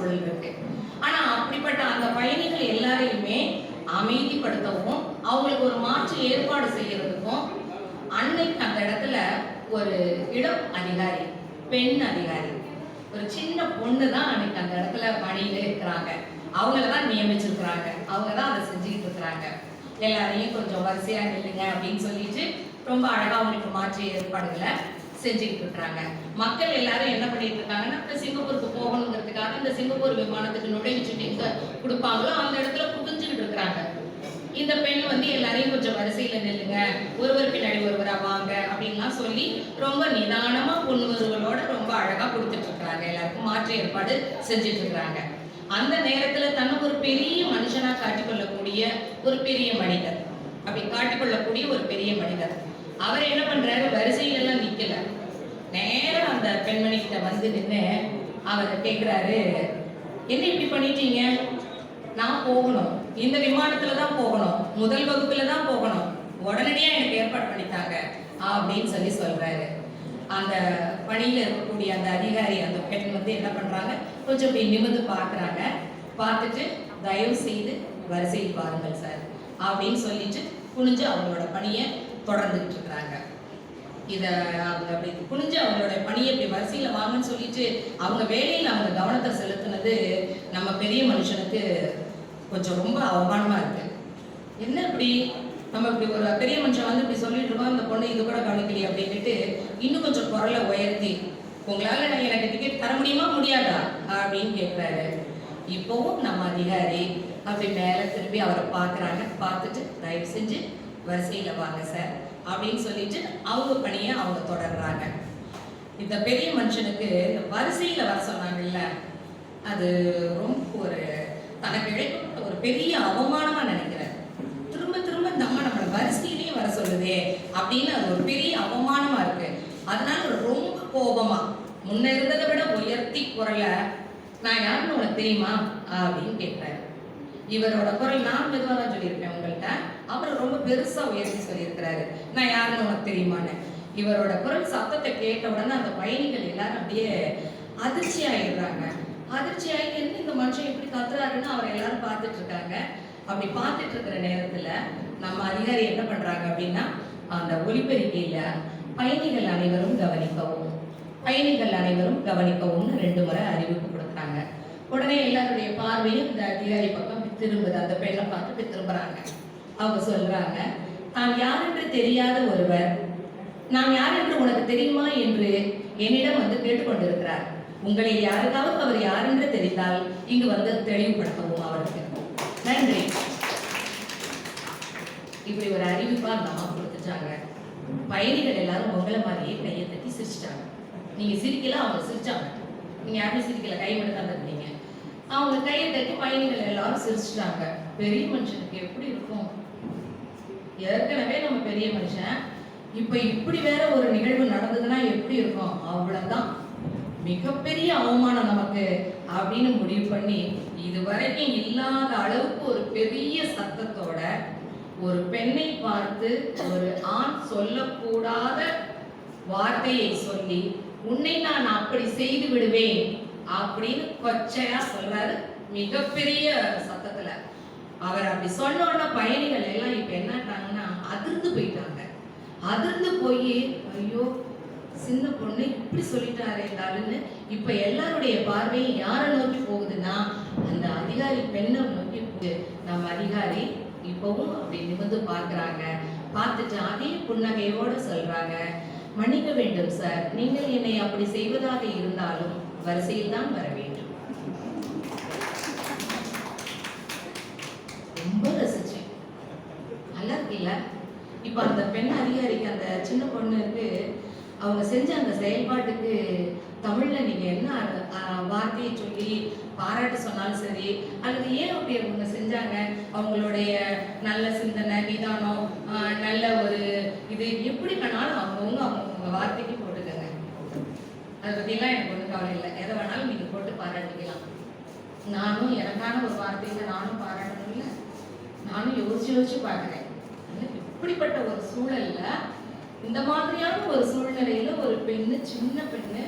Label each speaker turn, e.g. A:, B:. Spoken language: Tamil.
A: சூழல் இருக்கு. ஆனா அப்படிப்பட்ட அந்த பயணிகள் எல்லாரையுமே அமைதிப்படுத்தவும் அவங்களுக்கு ஒரு மாற்று ஏற்பாடு செய்யறதுக்கும் அன்னைக்கு அந்த இடத்துல ஒரு இடம் அதிகாரி, பெண் அதிகாரி, ஒரு சின்ன பொண்ணு தான் அன்னைக்கு அந்த இடத்துல பணியில இருக்கிறாங்க. அவங்கள தான் நியமிச்சிருக்கிறாங்க. அவங்க தான் அதை செஞ்சுக்கிட்டு இருக்கிறாங்க. எல்லாரையும் கொஞ்சம் வரிசையா நில்லுங்க அப்படின்னு சொல்லிட்டு ரொம்ப அழகா அவங்களுக்கு மாற்று ஏற்பாடுகளை செஞ்சுக்கிட்டு இருக்கிறாங்க. மக்கள் எல்லாரும் என்ன பண்ணிட்டு இருக்காங்கன்னா, இப்ப சிங்கப்பூருக்கு போகணுங்கிறதுக்காக இந்த சிங்கப்பூர் விமானத்துக்கு நுழைவுச்சீட்டு எங்க கொடுப்பாங்களோ அந்த இடத்துல புகுஞ்சுக்கிட்டு இருக்கிறாங்க. இந்த பெண் வந்து எல்லாரையும் கொஞ்சம் வரிசையில நில்லுங்க, ஒருவர் பின்னாடி ஒருவரா வாங்க அப்படின்லாம் சொல்லி ரொம்ப நிதானமா புன்முறுவலோட ரொம்ப அழகா கொடுத்துட்டு இருக்கிறாங்க. எல்லாருக்கும் மாற்று ஏற்பாடு செஞ்சுட்டு இருக்கிறாங்க. அந்த நேரத்துல தனக்கு ஒரு பெரிய மனுஷனா காட்டிக்கொள்ளக்கூடிய ஒரு பெரிய மனிதர், அப்படி காட்டிக்கொள்ளக்கூடிய ஒரு பெரிய மனிதர், அவர் என்ன பண்றாரு, வரிசையில எல்லாம் நிக்கல, நேரம் அந்த பெண்மணி கிட்ட வந்து நின்று அவர் கேட்கிறாரு, என்ன இப்படி பண்ணிட்டீங்க? நான் போகணும், இந்த விமானத்துல தான் போகணும், முதல் வகுப்புல தான் போகணும், உடனடியா எனக்கு ஏற்பாடு பண்ணித்தாங்க அப்படின்னு சொல்லி சொல்றாரு. அந்த பணியில இருக்கக்கூடிய அந்த அதிகாரி, அந்த பெண் வந்து என்ன பண்றாங்க, கொஞ்சம் இப்படி நிமிர்ந்து பார்க்குறாங்க. பார்த்துட்டு தயவு செய்து வரிசையில் பாருங்கள் சார் அப்படின்னு சொல்லிட்டு குனிஞ்சு அவங்களோட பணியை தொடர்ந்துட்டு இருக்கிறாங்க. இதை அவங்க அப்படி குனிஞ்சு அவங்களோட பணியை இப்படி வரிசையில வாங்கன்னு சொல்லிட்டு அவங்க வேலையில் அவங்க கவனத்தை செலுத்தினது நம்ம பெரிய மனுஷனுக்கு கொஞ்சம் ரொம்ப அவமானமா இருக்கு. என்ன இப்படி நம்ம இப்படி ஒரு பெரிய மனுஷன் வந்து இப்படி சொல்லிட்டு இருக்கோம், இந்த பொண்ணு இது கூட கவனிக்கலையே அப்படின்ட்டு இன்னும் கொஞ்சம் குரலை உயர்த்தி, உங்களால எனக்கு டிக்கெட் தர முடியுமா முடியாதா அப்படின்னு கேட்கிறாரு. இப்போவும் நம்ம அதிகாரி அப்படி மேல திரும்பி அவரை பார்க்குறாங்க. பார்த்துட்டு தயவு செஞ்சு வரிசையில வாங்க சார் அப்படின்னு சொல்லிட்டு அவங்க பணியை அவங்க தொடர்றாங்க. இந்த பெரிய மனுஷனுக்கு இந்த வரிசையில வர சொன்னாங்கல்ல, அது ரொம்ப ஒரு தனக்கு இழைக்கப்பட்ட ஒரு பெரிய அவமானமா நினைக்கிறார். திரும்ப திரும்ப நம்மளை வரிசையிலேயே வர சொல்லுதே அப்படின்னு அது ஒரு பெரிய அவமானமா இருக்கு. அதனால ரொம்ப கோபமா முன்ன இருந்ததை விட உயர்த்தி குரலை, நான் யாருன்னு உனக்கு தெரியுமா அப்படின்னு கேட்கிறாரு. இவரோட குரல் நான் மெதுவாக தான் சொல்லியிருப்பேன் உங்கள்கிட்ட, அவர் ரொம்ப பெருசா உயர்த்தி சொல்லியிருக்கிறாரு, நான் யாருன்னு உனக்கு தெரியுமான்னு. இவரோட குரல் சத்தத்தை கேட்ட உடனே அந்த பயணிகள் எல்லாரும் அப்படியே அதிர்ச்சி ஆயிடுறாங்க. அதிர்ச்சி ஆகி இந்த மனுஷன் எப்படி கத்துறாருன்னு அவர் எல்லாரும் பார்த்துட்டு இருக்காங்க. அப்படி பார்த்துட்டு இருக்கிற நேரத்துல நம்ம அதிகாரி என்ன பண்றாங்க அப்படின்னா, அந்த ஒலிபெருக்கையில பயணிகள் அனைவரும் கவனிக்கவும், பயணிகள் அனைவரும் கவனிக்கவும்னு 2 முறை அறிவிப்பு கொடுக்குறாங்க. உடனே எல்லாருடைய பார்வையும் இந்த அதிகாரி பக்கம் திரும்புது. அந்த பெண்ணை பார்த்து திரும்புறாங்க. அவங்க சொல்றாங்க, நான் யார் என்று தெரியாத ஒருவர் நான் யார் என்று உனக்கு தெரியுமா என்று என்னிடம் வந்து கேட்டுக்கொண்டிருக்கிறார். உங்களில் யாருக்காவது அவர் யார் என்று தெரிந்தால் இங்கு வந்து தெளிவுபடுத்தவும் அவருக்கு. நன்றி. இப்படி ஒரு அறிவிப்பா அந்த அம்மா கொடுத்துட்டாங்க. பயணிகள் எல்லாரும் உங்களை மாதிரியே கையை தட்டி சிரிச்சிட்டாங்க. நீங்க சிரிக்கல, அவங்க சிரிச்சாங்க. நீங்க யாருமே சிரிக்கல, கை மட்டும் தான் தட்டினீங்க. அவங்க கையை தட்டி பயணிகள் எல்லாரும் சிரிச்சிட்டாங்க. பெரிய மனுஷனுக்கு எப்படி இருக்கும்? ஏற்கனவே நம்ம பெரிய மனுஷன், இப்ப இப்படி வேற ஒரு நிகழ்வு நடந்ததுன்னா எப்படி இருக்கும்? அவ்வளவுதான், மிகப்பெரிய அவமானம் நமக்கு அப்படின்னு முடிவு பண்ணி இதுவரைக்கும் இல்லாத அளவுக்கு ஒரு பெரிய சத்தத்தோட ஒரு பெண்ணை பார்த்து ஒரு ஆண் சொல்லக்கூடாத வார்த்தையை சொல்லி, உன்னை நான் அப்படி செய்து விடுவேன் அப்படின்னு கொச்சையா சொல்றாரு மிகப்பெரிய சத்தத்துல. அவர் அப்படி சொன்னோன்னா பயணிகள் எல்லாம் இப்ப என்னட்டாங்கன்னா அதிர்ந்து போயிட்டாங்க. அதிர்ந்து போய், ஐயோ சின்ன பொண்ணு இப்படி சொல்லிட்டாரே தாளுன்னு இப்ப எல்லாருடைய பார்வையும் யாரை நோக்கி போகுதுன்னா அந்த அதிகாரி பெண்ணை நோக்கி போகுது. நம்ம அதிகாரி இப்பவும் அப்படி நிமிர்ந்து பார்க்குறாங்க. பார்த்துட்டு அதே புன்னகையோட சொல்றாங்க, மன்னிக்க வேண்டும் சார், நீங்கள் என்னை அப்படி செய்வதாக இருந்தாலும் வரிசையில் தான் வர வேண்டும். ரொம்ப ரசிச்சேன். நல்லா இருக்குல்ல? இப்ப அந்த பெண் அதிகாரிக்கு, அந்த சின்ன பொண்ணுக்கு அவங்க செஞ்ச அந்த செயல்பாட்டுக்கு தமிழ்ல நீங்க என்ன வார்த்தையை சொல்லி பாராட்டு சொன்னாலும் சரி, அல்லது ஏன் அப்படி அவங்க செஞ்சாங்க, அவங்களுடைய நல்ல சிந்தனை, நிதானம், நல்ல ஒரு இது எப்படி வேணாலும் அவங்க வார்த்தைக்கு போட்டுக்கங்க. அதை பத்திலாம் எனக்கு ஒன்றும் கவலை இல்லை. எதை வேணாலும் நீங்க போட்டு பாராட்டிக்கலாம். நானும் எனக்கான ஒரு வார்த்தையில நானும் பாராட்டணும் இல்லை, நானும் யோசிச்சு பார்க்குறேன். இப்படிப்பட்ட ஒரு சூழல்ல, இந்த மாதிரியான ஒரு சூழ்நிலையில ஒரு பெண்ணு, சின்ன பெண்ணு